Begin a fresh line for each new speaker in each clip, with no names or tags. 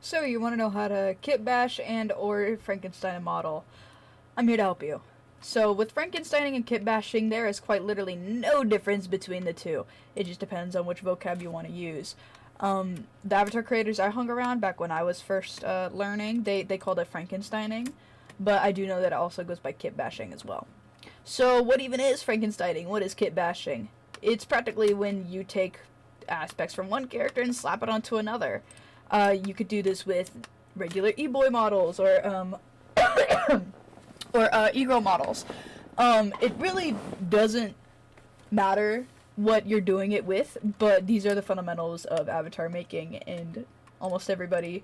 So you want to know how to kitbash and or Frankenstein a model. I'm here to help you. So with Frankensteining and kitbashing, there is quite literally no difference between the two. It just depends on which vocab you want to use. The avatar creators I hung around back when I was first learning, they called it Frankensteining, but I do know that it also goes by kitbashing as well. So what even is Frankensteining? What is kitbashing? It's practically when you take aspects from one character and slap it onto another. You could do this with regular e-boy models or e-girl models. It really doesn't matter what you're doing it with, but these are the fundamentals of avatar making, and almost everybody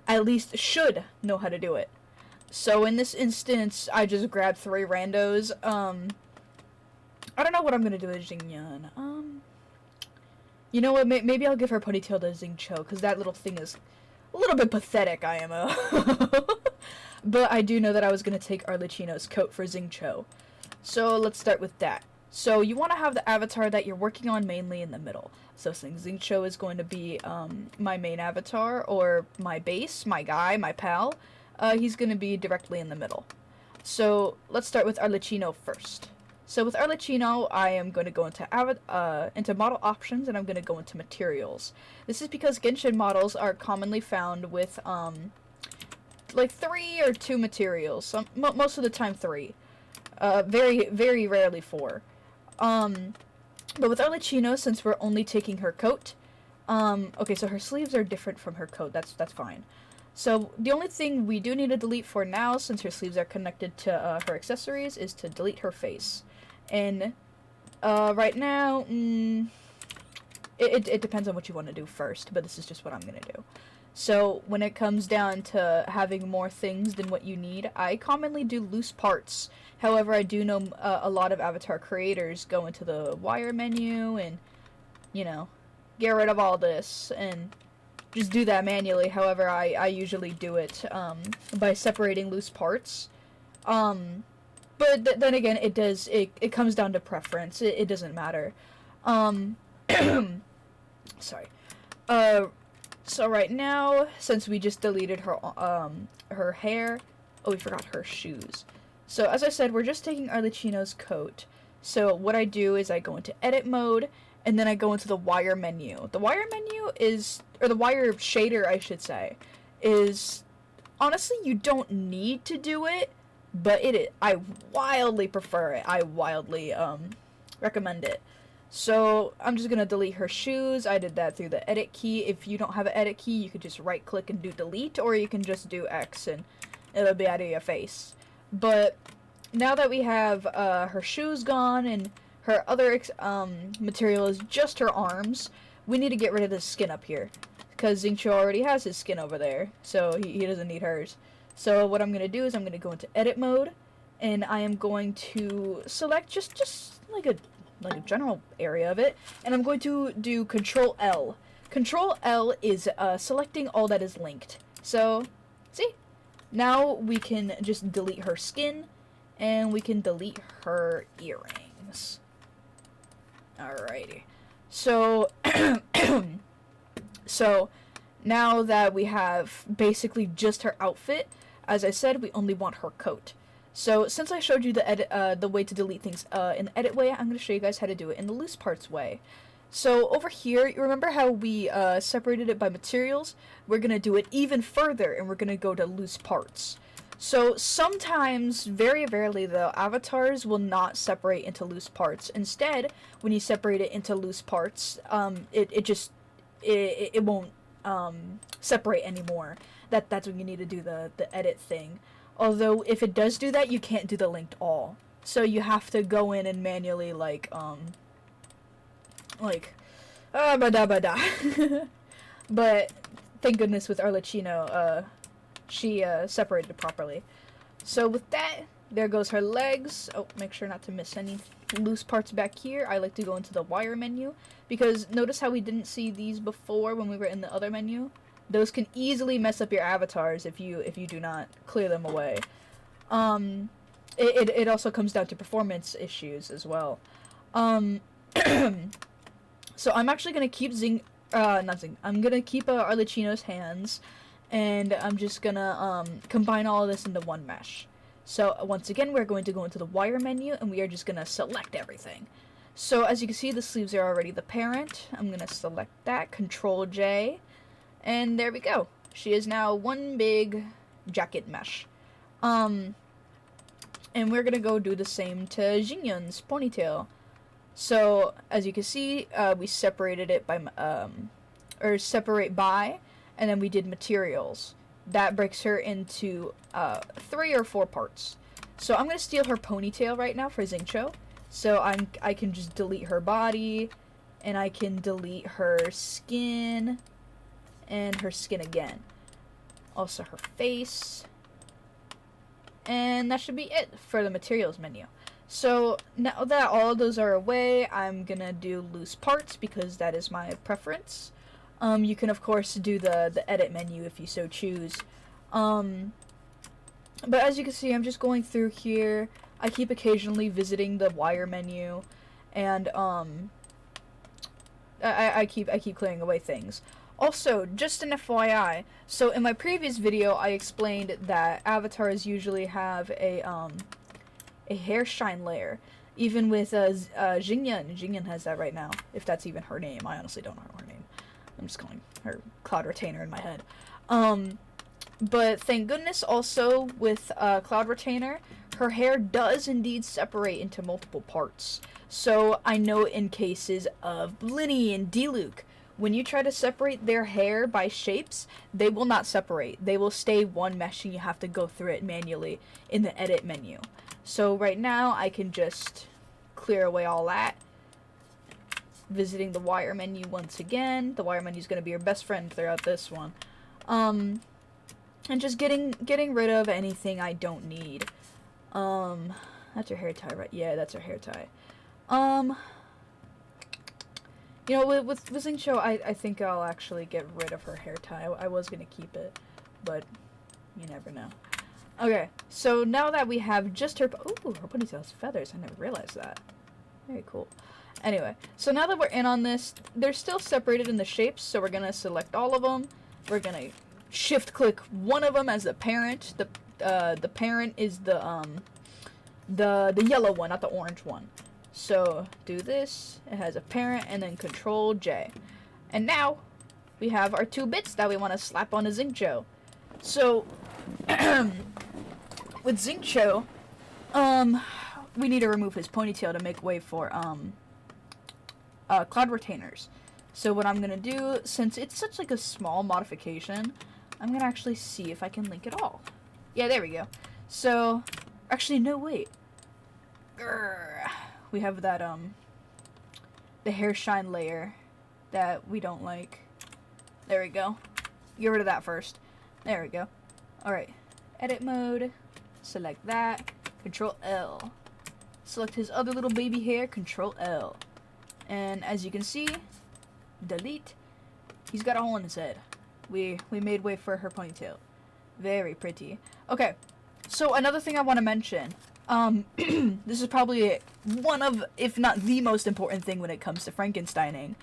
at least should know how to do it. So in this instance, I just grabbed 3 randos. I don't know what I'm gonna do with Jingyan. You know what? Maybe I'll give her ponytail to Xing Cho, because that little thing is a little bit pathetic, IMO. But I do know that I was going to take Arlecchino's coat for Xing Cho. So let's start with that. So you want to have the avatar that you're working on mainly in the middle. So Xing Cho is going to be my main avatar, or my base, my guy, my pal. He's going to be directly in the middle. So let's start with Arlecchino first. So with Arlecchino, I am going to go into model options, and I'm going to go into materials. This is because Genshin models are commonly found with like 3 or 2 materials. Most of the time 3. Very, very rarely 4. But with Arlecchino, since we're only taking her coat, okay, so her sleeves are different from her coat. That's fine. So the only thing we do need to delete for now, since her sleeves are connected to her accessories, is to delete her face. And right now, it depends on what you want to do first, but this is just what I'm going to do. So when it comes down to having more things than what you need, I commonly do loose parts. However, I do know a lot of avatar creators go into the wire menu and, you know, get rid of all this and just do that manually. However, I usually do it by separating loose parts. But then again, it comes down to preference. It doesn't matter. Sorry. So right now, since we just deleted her hair, oh, we forgot her shoes. So as I said, we're just taking Arlecchino's coat. So what I do is I go into edit mode, and then I go into the wire menu. The wire menu is, or the wire shader, I should say, is, honestly, you don't need to do it, but I wildly prefer it. I wildly recommend it. So I'm just gonna delete her shoes. I did that through the edit key. If you don't have an edit key, you could just right click and do delete, or you can just do X and it'll be out of your face. But now that we have her shoes gone and her other material is just her arms, we need to get rid of this skin up here, because Xing Cho already has his skin over there, so he doesn't need hers. So what I'm going to do is I'm going to go into edit mode, and I am going to select just like a general area of it, and I'm going to do Control L. Control L is selecting all that is linked. So, see? Now we can just delete her skin, and we can delete her earrings. Alrighty. So, so now that we have basically just her outfit, as I said, we only want her coat. So since I showed you the way to delete things in the edit way, I'm going to show you guys how to do it in the loose parts way. So over here, you remember how we separated it by materials? We're going to do it even further, and we're going to go to loose parts. So sometimes, very rarely though, avatars will not separate into loose parts. Instead, when you separate it into loose parts, it won't separate anymore. That's when you need to do the edit thing. Although if it does do that, you can't do the linked all. So you have to go in and manually but thank goodness with Arlecchino, she separated it properly. So with that, there goes her legs. Oh, make sure not to miss any loose parts back here. I like to go into the wire menu, because notice how we didn't see these before when we were in the other menu? Those can easily mess up your avatars if you do not clear them away. It also comes down to performance issues as well. So I'm actually gonna keep I'm gonna keep Arlecchino's hands, and I'm just gonna combine all of this into one mesh. So once again, we're going to go into the wire menu, and we are just gonna select everything. So as you can see, the sleeves are already the parent. I'm gonna select that, Control J, and there we go. She is now one big jacket mesh. And we're gonna go do the same to Jinyun's ponytail. So as you can see, we separated it by or separate by, and then we did materials. That breaks her into 3 or 4 parts. So I'm gonna steal her ponytail right now for Xingqiu. So I can just delete her body, and I can delete her skin, and her skin again. Also her face. And that should be it for the materials menu. So now that all of those are away, I'm gonna do loose parts because that is my preference. You can of course do the edit menu if you so choose. But as you can see, I'm just going through here. I keep occasionally visiting the wire menu, and I keep clearing away things. Also, just an FYI, so in my previous video I explained that avatars usually have a hair shine layer. Even with Jingyun has that right now, if that's even her name. I honestly don't know her name. I'm just calling her Cloud Retainer in my head. But thank goodness also with Cloud Retainer, her hair does indeed separate into multiple parts. So I know in cases of Blinny and Diluc, when you try to separate their hair by shapes, they will not separate. They will stay one mesh, and you have to go through it manually in the edit menu. So right now I can just clear away all that. Visiting the wire menu once again. The wire menu is going to be your best friend throughout this one. And just getting rid of anything I don't need. That's her hair tie, right? Yeah, that's her hair tie. You know, with Xingqiu, I think I'll actually get rid of her hair tie. I was gonna keep it, but you never know. Okay, so now that we have just her... Ooh, her ponytail has feathers. I never realized that. Very cool. Anyway, so now that we're in on this, they're still separated in the shapes, so we're gonna select all of them. We're gonna shift-click one of them as the parent. The parent is the yellow one, not the orange one. So, do this, it has a parent, and then Control J. And now, we have our 2 bits that we want to slap on a Xingqiu. So, with Xingqiu, we need to remove his ponytail to make way for, Cloud Retainers. So what I'm gonna do, since it's such like a small modification, I'm gonna actually see if I can link it all. Yeah, there we go. So, actually, no, wait. Grr. We have that, the hair shine layer that we don't like. There we go. Get rid of that first. There we go. Alright. Edit mode. Select that. Control L. Select his other little baby hair. Control L. And as you can see, delete. He's got a hole in his head. We made way for her ponytail. Very pretty. Okay. So another thing I want to mention. This is probably one of, if not the most important thing when it comes to Frankensteining.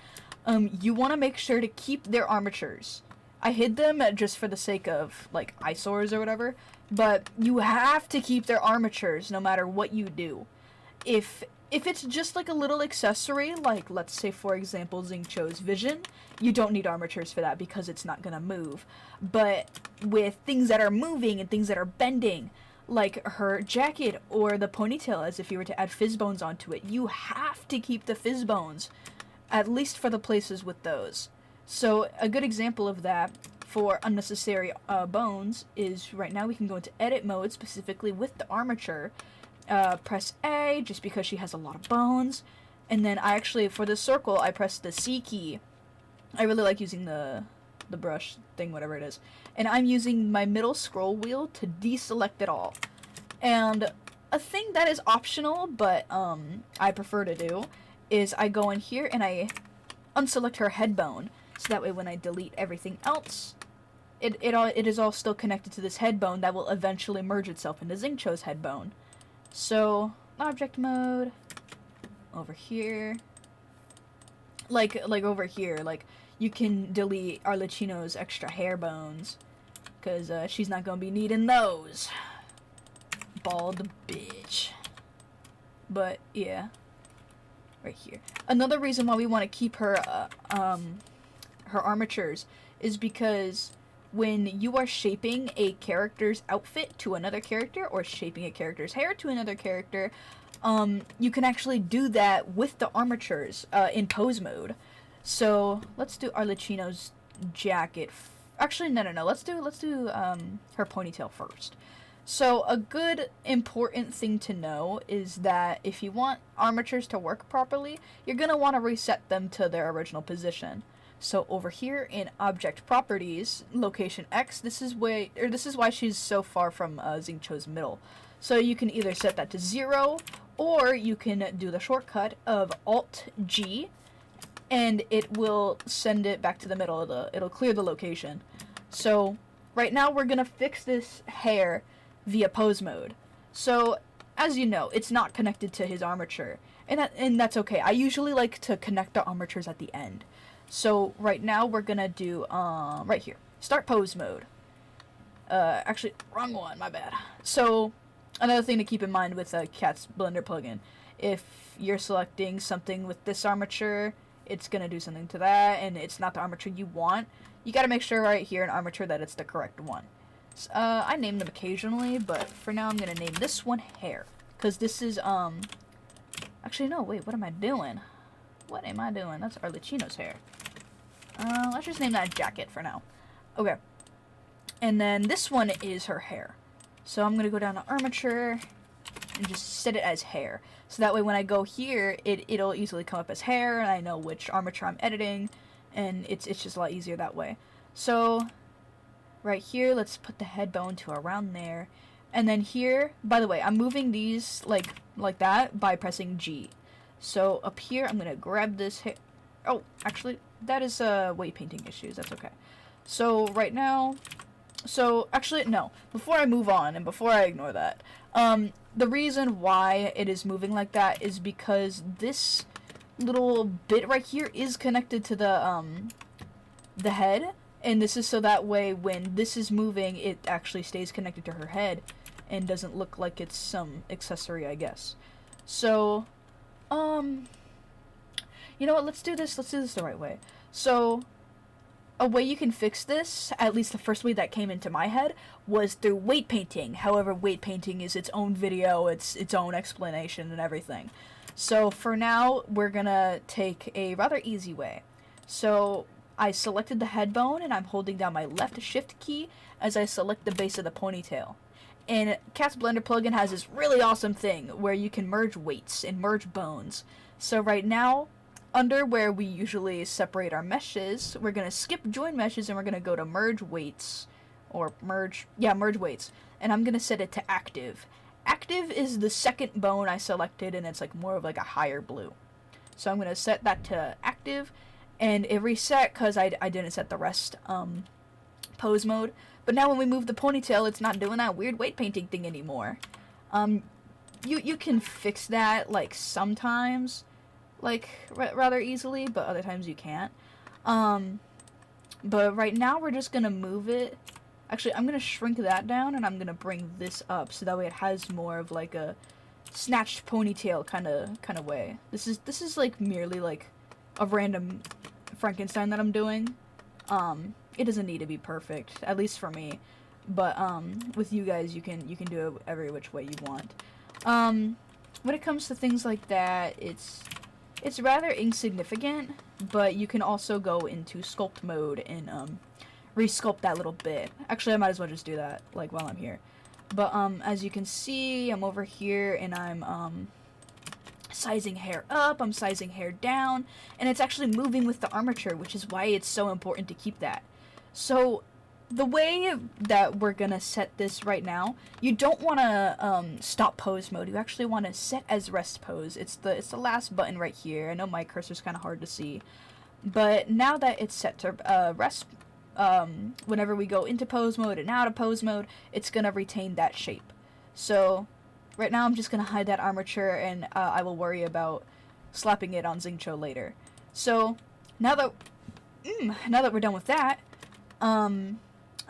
You want to make sure to keep their armatures. I hid them just for the sake of, like, eyesores or whatever, but you have to keep their armatures no matter what you do. If it's just like a little accessory, like, let's say, for example, Xingqiu's vision, you don't need armatures for that because it's not gonna move. But with things that are moving and things that are bending, like her jacket or the ponytail, as if you were to add fizz bones onto it, you have to keep the fizz bones, at least for the places with those. So a good example of that for unnecessary bones is right now we can go into edit mode specifically with the armature. Press A just because she has a lot of bones, and then I actually, for the circle, I press the C key. I really like using the brush thing, whatever it is, and I'm using my middle scroll wheel to deselect it all. And a thing that is optional, but I prefer to do, is I go in here and I unselect her head bone, so that way when I delete everything else, it is all still connected to this head bone that will eventually merge itself into Xingqiu's head bone. So, object mode, over here, like over here, like, you can delete Arlecchino's extra hair bones, because she's not gonna be needing those. Bald bitch. But yeah, right here. Another reason why we want to keep her her armatures is because when you are shaping a character's outfit to another character or shaping a character's hair to another character, you can actually do that with the armatures in pose mode. So let's do Arlecchino's jacket. Actually, no. Let's do her ponytail first. So a good important thing to know is that if you want armatures to work properly, you're gonna want to reset them to their original position. So over here in Object Properties, Location X, this is why she's so far from Xingqiu's middle. So you can either set that to 0, or you can do the shortcut of Alt-G, and it will send it back to the middle. It'll clear the location. So right now we're gonna fix this hair via pose mode. So as you know, it's not connected to his armature, and that's okay. I usually like to connect the armatures at the end. So right now we're gonna do right here, start pose mode. Actually, wrong one, my bad. So another thing to keep in mind with Cat's Blender plugin, if you're selecting something with this armature, it's gonna do something to that, and it's not the armature you want. You gotta make sure right here in armature that it's the correct one. I name them occasionally, but for now I'm gonna name this one hair, because this is actually no, wait, what am I doing? What am I doing? That's Arlecchino's hair. Let's just name that jacket for now. Okay. And then this one is her hair. So I'm gonna go down to armature and just set it as hair. So that way when I go here, it'll easily come up as hair, and I know which armature I'm editing, and it's just a lot easier that way. So right here, let's put the head bone to around there. And then here, by the way, I'm moving these like that by pressing G. So up here, I'm gonna grab this hair. Oh, actually, that is weight painting issues. That's okay. So right now, actually no. Before I move on and before I ignore that, the reason why it is moving like that is because this little bit right here is connected to the head, and this is so that way when this is moving, it actually stays connected to her head and doesn't look like it's some accessory, I guess. So, you know what, let's do this the right way. So, a way you can fix this, at least the first way that came into my head, was through weight painting. However, weight painting is its own video, its own explanation and everything. So, for now, we're gonna take a rather easy way. So, I selected the head bone, and I'm holding down my left shift key as I select the base of the ponytail. And Cat's Blender plugin has this really awesome thing where you can merge weights and merge bones. So right now, under where we usually separate our meshes, we're going to skip join meshes and we're going to go to merge weights. Or merge weights. And I'm going to set it to active. Active is the second bone I selected, and it's like more of like a higher blue. So I'm going to set that to active, and it reset because I didn't set the rest pose mode. But now when we move the ponytail, it's not doing that weird weight painting thing anymore. You can fix that, like, sometimes, like, rather easily, but other times you can't. But right now we're just gonna move it. Actually, I'm gonna shrink that down, and I'm gonna bring this up, so that way it has more of, like, a snatched ponytail kind of way. This is, like, merely, like, a random Frankenstein that I'm doing. It doesn't need to be perfect, at least for me, but with you guys, you can do it every which way you want. When it comes to things like that, it's rather insignificant, but you can also go into sculpt mode and resculpt that little bit. Actually, I might as well just do that, like, while I'm here. But as you can see, I'm over here and I'm sizing hair up, I'm sizing hair down, and it's actually moving with the armature, which is why it's so important to keep that. So the way that we're gonna set this right now, you don't want to stop pose mode. You actually want to set as rest pose. It's the last button right here. I know my cursor's kind of hard to see, but now that it's set to rest, whenever we go into pose mode and out of pose mode, it's gonna retain that shape. So right now I'm just gonna hide that armature, and I will worry about slapping it on Xingqiu later. So now that we're done with that, I'm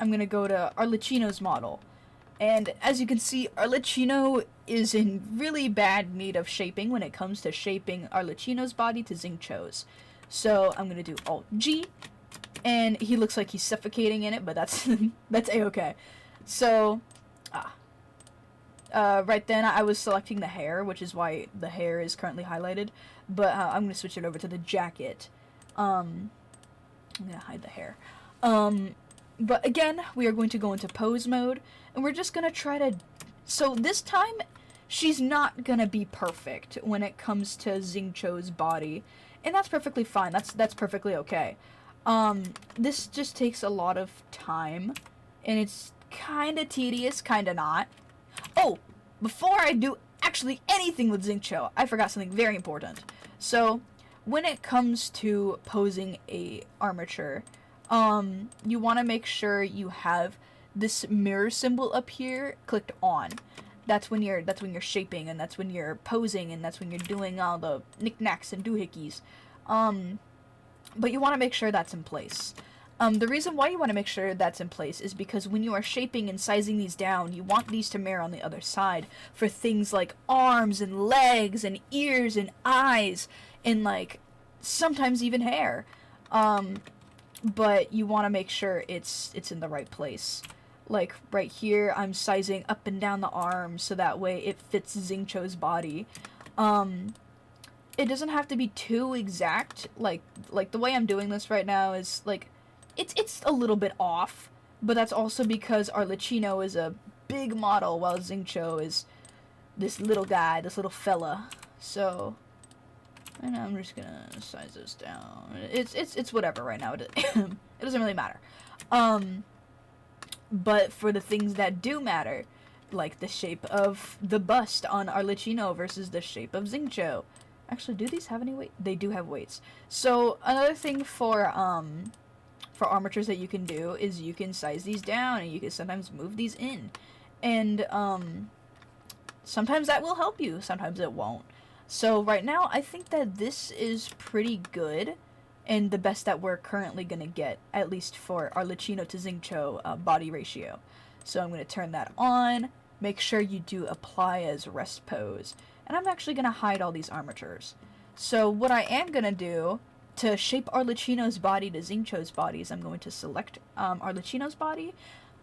I'm going to go to Arlecchino's model. And as you can see, Arlecchino is in really bad need of shaping when it comes to shaping Arlecchino's body to Xingqiu's. So I'm going to do Alt-G, and he looks like he's suffocating in it, but that's that's a-okay. So, right then I was selecting the hair, which is why the hair is currently highlighted, but I'm going to switch it over to the jacket. I'm going to hide the hair. But again, we are going to go into pose mode, and we're just going to try to... So this time, she's not going to be perfect when it comes to Xingqiu's body, and that's perfectly fine. That's perfectly okay. This just takes a lot of time, and it's kind of tedious, kind of not. Oh, before I do actually anything with Xingqiu, I forgot something very important. So, when it comes to posing a armature, you want to make sure you have this mirror symbol up here clicked on. That's when you're shaping, and that's when you're posing, and that's when you're doing all the knickknacks and doohickeys. But you want to make sure that's in place. The reason why you want to make sure that's in place is because when you are shaping and sizing these down, you want these to mirror on the other side for things like arms and legs and ears and eyes and, like, sometimes even hair. But you want to make sure it's in the right place. Like, right here, I'm sizing up and down the arm so that way it fits Xingqiu's body. It doesn't have to be too exact. Like the way I'm doing this right now is, like, it's a little bit off, but that's also because Arlecchino is a big model while Xingqiu is this little guy, this little fella. So, and I'm just gonna size this down. It's whatever right now. It doesn't really matter. But for the things that do matter, like the shape of the bust on Arlecchino versus the shape of Xingqiu. Actually, do these have any weight? They do have weights. So another thing for armatures that you can do is you can size these down, and you can sometimes move these in, and sometimes that will help you, sometimes it won't. So right now, I think that this is pretty good, and the best that we're currently gonna get, at least for Arlecchino to Xingqiu body ratio. So I'm gonna turn that on. Make sure you do apply as rest pose. And I'm actually going to hide all these armatures. So what I am going to do to shape Arlecchino's body to Xingqiu's body is I'm going to select Arlecchino's body.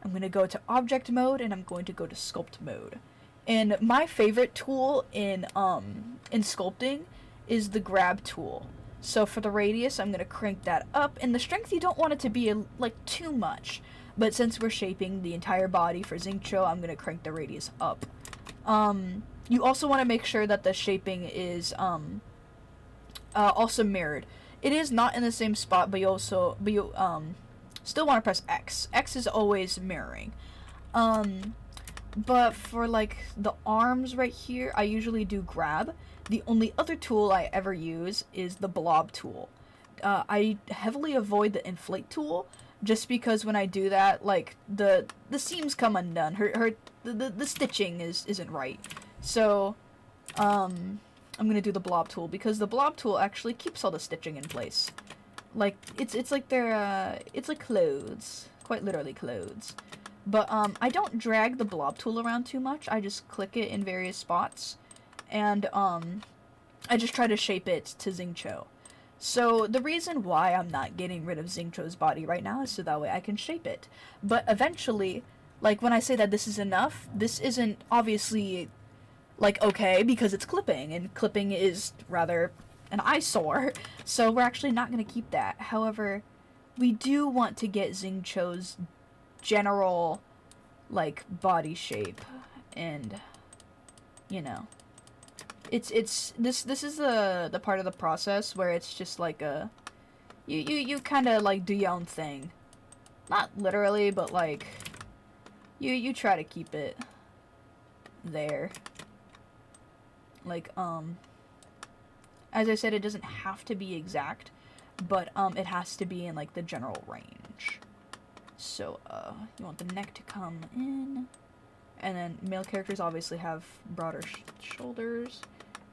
I'm going to go to object mode, and I'm going to go to sculpt mode. And my favorite tool in sculpting is the grab tool. So for the radius, I'm going to crank that up. And the strength, you don't want it to be like too much. But since we're shaping the entire body for Xingqiu, I'm going to crank the radius up. You also want to make sure that the shaping is also mirrored. It is not in the same spot, but you still want to press X. X is always mirroring. But for like the arms right here, I usually do grab. The only other tool I ever use is the blob tool. I heavily avoid the inflate tool just because when I do that, like the seams come undone. The stitching isn't right. So, I'm gonna do the blob tool, because the blob tool actually keeps all the stitching in place. Like, it's like it's like clothes. Quite literally clothes. But, I don't drag the blob tool around too much. I just click it in various spots. And, I just try to shape it to Xingqiu. So, the reason why I'm not getting rid of Xingqiu's body right now is so that way I can shape it. But eventually, like, when I say that this is enough, this isn't obviously... like, okay, because it's clipping, and clipping is rather an eyesore, so we're actually not going to keep that. However, we do want to get Xingqiu's general, like, body shape, and, you know, this is the part of the process where it's just like you kind of, like, do your own thing. Not literally, but, like, you try to keep it there. Like, as I said, it doesn't have to be exact, but, it has to be in, like, the general range. So, you want the neck to come in, and then male characters obviously have broader shoulders,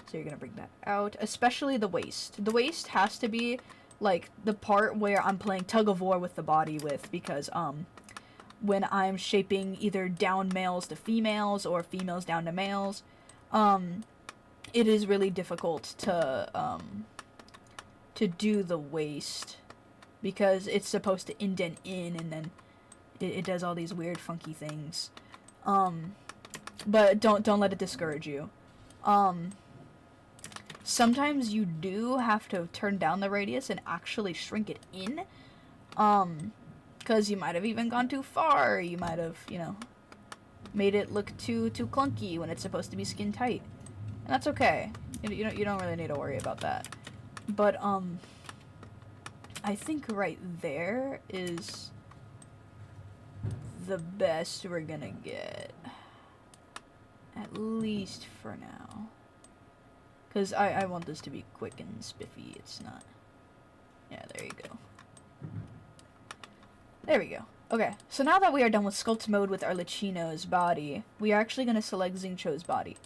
so you're gonna bring that out, especially the waist. The waist has to be, like, the part where I'm playing tug-of-war with the body with, because, when I'm shaping either down males to females or females down to males, it is really difficult to do the waist, because it's supposed to indent in, and then it does all these weird funky things. But don't let it discourage you. Sometimes you do have to turn down the radius and actually shrink it in, because you might have even gone too far. You might have, made it look too clunky when it's supposed to be skin tight, and that's okay. You don't really need to worry about that. But I think right there is the best we're gonna get, at least for now. Because I want this to be quick and spiffy. It's not. Yeah, there you go. There we go. Okay, so now that we are done with sculpt mode with Arlecchino's body, we are actually going to select Xingqiu's body.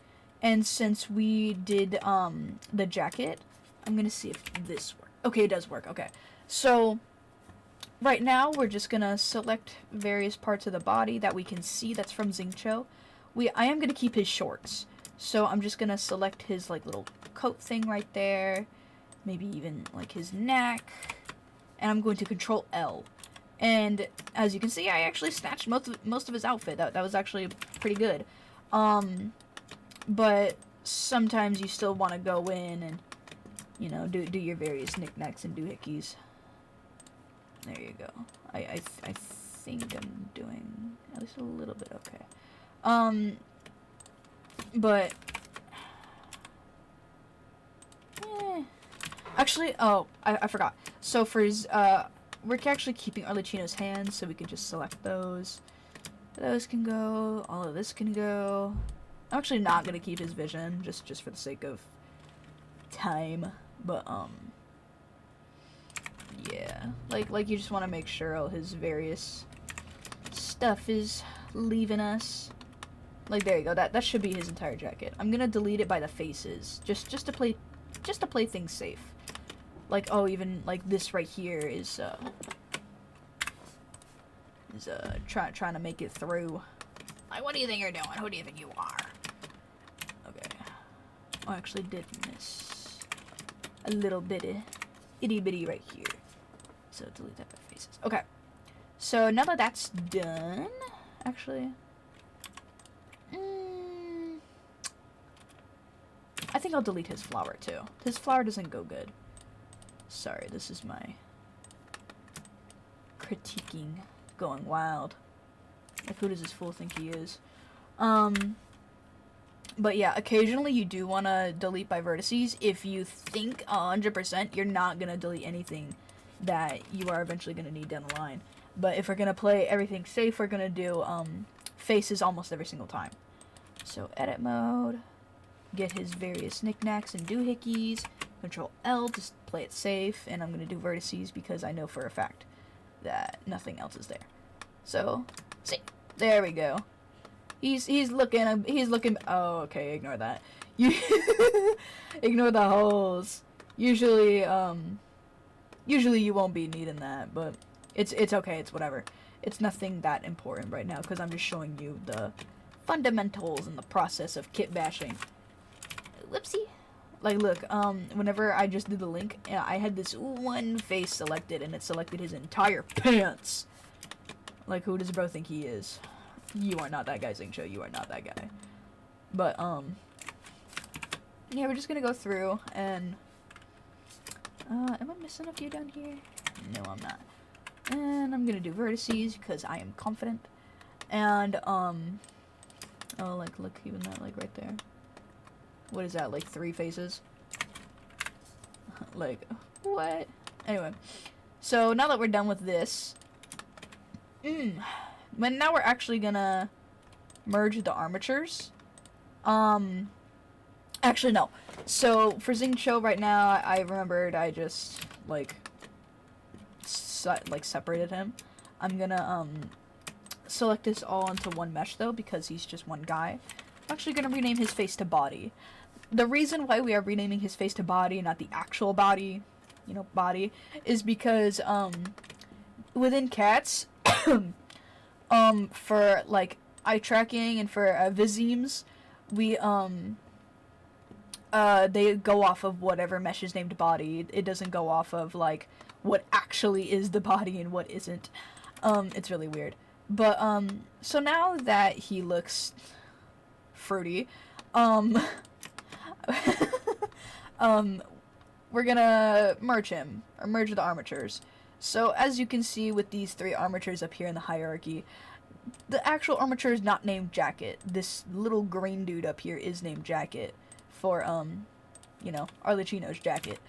And since we did the jacket, I'm going to see if this works. Okay, it does work. Okay. So right now we're just going to select various parts of the body that we can see that's from Xingqiu. I am going to keep his shorts. So I'm just going to select his like little coat thing right there. Maybe even like his neck. And I'm going to Control L. And as you can see, I actually snatched most of his outfit. That was actually pretty good. But sometimes you still want to go in and, do your various knickknacks and doohickeys. There you go. I think I'm doing at least a little bit okay. But actually, I forgot. So for his, we're actually keeping Arlecchino's hands, so we can just select those. Those can go. All of this can go. I'm actually not gonna keep his vision, just for the sake of time. But yeah, like you just want to make sure all his various stuff is leaving us. Like there you go. That should be his entire jacket. I'm gonna delete it by the faces, just to play things safe. Like, oh, even like this right here is trying to make it through. Like, what do you think you're doing? Who do you think you are? Okay. Oh, I actually did miss a little bitty, itty bitty right here. So delete that by faces. Okay. So now that that's done, actually, I think I'll delete his flower too. His flower doesn't go good. Sorry, this is my critiquing going wild. Like, who does this fool think he is? But yeah, occasionally you do want to delete by vertices if you think 100% you're not going to delete anything that you are eventually going to need down the line. But if we're going to play everything safe, we're going to do faces almost every single time. So edit mode, get his various knickknacks and doohickeys, Control L to play it safe, and I'm going to do vertices because I know for a fact that nothing else is there. So, see, there we go. He's looking, oh, okay, ignore that. You ignore the holes. Usually you won't be needing that, but it's okay, it's whatever. It's nothing that important right now, because I'm just showing you the fundamentals and the process of kit bashing. Whoopsie. Like, look, whenever I just did the link, I had this one face selected, and it selected his entire pants. Like, who does bro think he is? You are not that guy, Xingqiu. You are not that guy. But, yeah, we're just gonna go through, and, am I missing a few down here? No, I'm not. And I'm gonna do vertices, because I am confident. And, oh, like, look, even that, like, right there. What is that, like 3 faces? Like, what? Anyway, so now that we're done with this, but now we're actually gonna merge the armatures. Actually, no. So, for Xingqiu right now, I remembered I just, like, separated him. I'm gonna, select this all into one mesh, though, because he's just one guy. I'm actually gonna rename his face to body. The reason why we are renaming his face to body, not the actual body, body, is because, within cats, For like eye tracking and for visemes, we they go off of whatever mesh is named body. It doesn't go off of like what actually is the body and what isn't. It's really weird. But so now that he looks fruity, um we're gonna merge him, or merge the armatures. So as you can see with these 3 armatures up here in the hierarchy, the actual armature is not named Jacket. This little green dude up here is named Jacket for, you know, Arlecchino's jacket.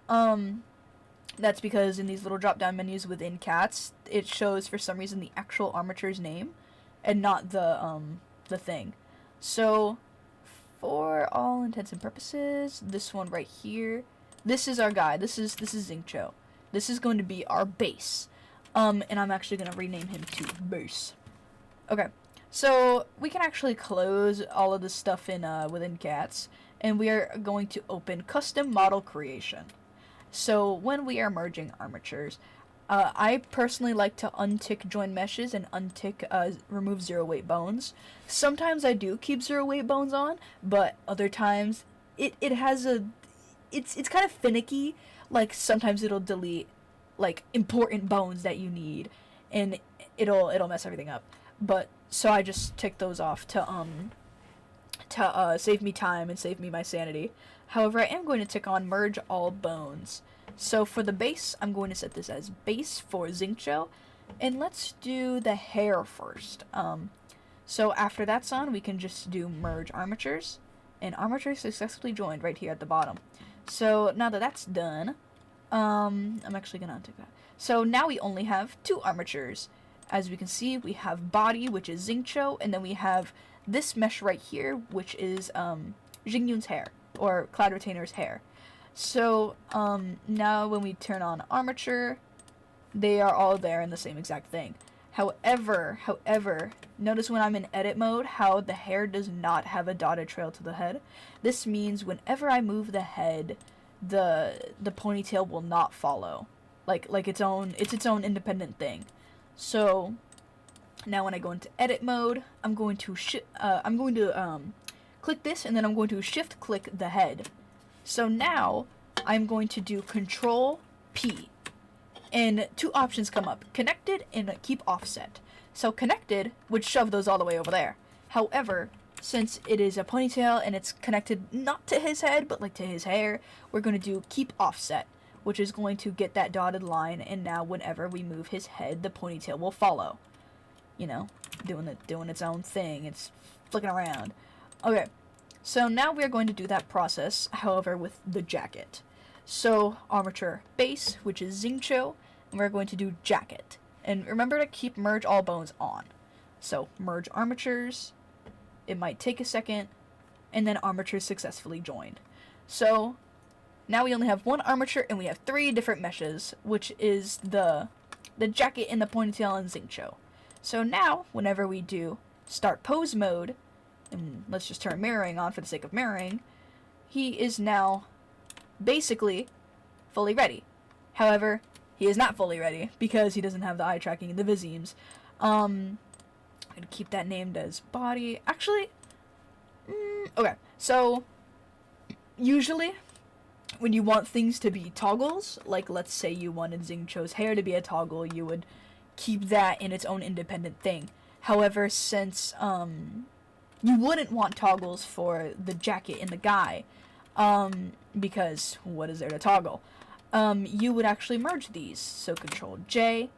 That's because in these little drop-down menus within cats, it shows for some reason the actual armature's name and not the thing. So for all intents and purposes, this one right here, this is our guy. This is Xingqiu. This is going to be our base. And I'm actually going to rename him to Base. Okay. So we can actually close all of this stuff in within cats, and we are going to open custom model creation. So when we are merging armatures, I personally like to untick join meshes and untick remove zero weight bones. Sometimes I do keep zero weight bones on, but other times it has a it's kind of finicky. Like sometimes it'll delete like important bones that you need, and it'll mess everything up. But so I just tick those off to save me time and save me my sanity. However, I am going to tick on merge all bones. So for the base, I'm going to set this as base for Xingqiu, and let's do the hair first. So after that's on, we can just do merge armatures, and armatures successfully joined right here at the bottom. So now that that's done, I'm actually gonna untick that. So now we only have 2 armatures. As we can see, we have body, which is Xingqiu, and then we have this mesh right here, which is Xingyun's hair, or Cloud Retainer's hair. So now when we turn on armature, they are all there in the same exact thing. However, notice when I'm in edit mode how the hair does not have a dotted trail to the head. This means whenever I move the head, the ponytail will not follow. Like its own independent thing. So now when I go into edit mode, I'm going to click this, and then I'm going to shift click the head. So now I'm going to do Control P, and 2 options come up: connected and keep offset. So connected would shove those all the way over there. However, since it is a ponytail and it's connected not to his head but like to his hair, we're going to do keep offset, which is going to get that dotted line, and now whenever we move his head, the ponytail will follow. You know, doing its own thing. It's flicking around. Okay, so now we're going to do that process, however, with the jacket. So armature base, which is Xingqiu, and we're going to do jacket. And remember to keep merge all bones on. So merge armatures. It might take a second, and then armatures successfully joined. So now we only have 1 armature, and we have 3 different meshes, which is the jacket and the ponytail and Xingqiu. So now, whenever we do start pose mode, and let's just turn mirroring on for the sake of mirroring, he is now basically fully ready. However, he is not fully ready because he doesn't have the eye tracking and the visemes. I'm gonna keep that named as body. Actually, okay. So usually, when you want things to be toggles, like let's say you wanted Xingqiu's hair to be a toggle, you would keep that in its own independent thing. However, since you wouldn't want toggles for the jacket and the guy, because what is there to toggle? You would actually merge these. So Control J,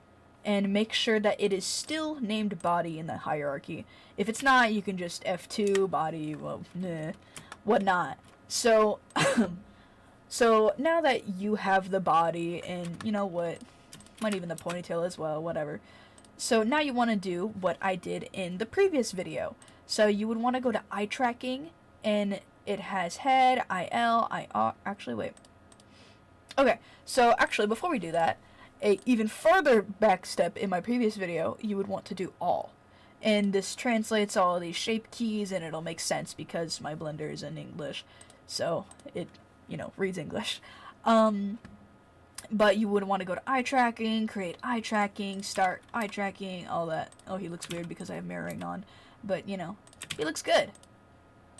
and make sure that it is still named body in the hierarchy. If it's not, you can just F2 body, well, whatnot. So so now that you have the body, and you know what, might even the ponytail as well, whatever. So now you want to do what I did in the previous video. So you would want to go to eye tracking, and it has head, IL, IR, actually wait. Okay, so actually before we do that, a even further back step in my previous video, you would want to do all. And this translates all of these shape keys, and it'll make sense because my Blender is in English. So it, you know, reads English. But you wouldn't want to go to eye tracking, create eye tracking, start eye tracking, all that. Oh, he looks weird because I have mirroring on. But, you know, he looks good.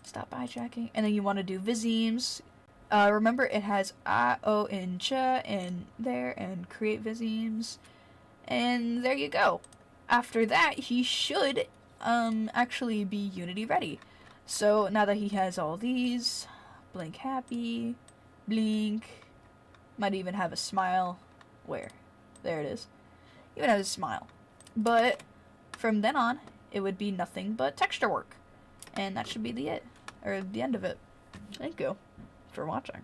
Stop eye tracking. And then you want to do visemes. Remember, it has I, O, and Ch and there, and create visemes. And there you go. After that, he should actually be Unity ready. So now that he has all these, blink happy, blink, might even have a smile. Where? There it is. Even has a smile. But from then on, it would be nothing but texture work. And that should be the end of it. Thank you for watching.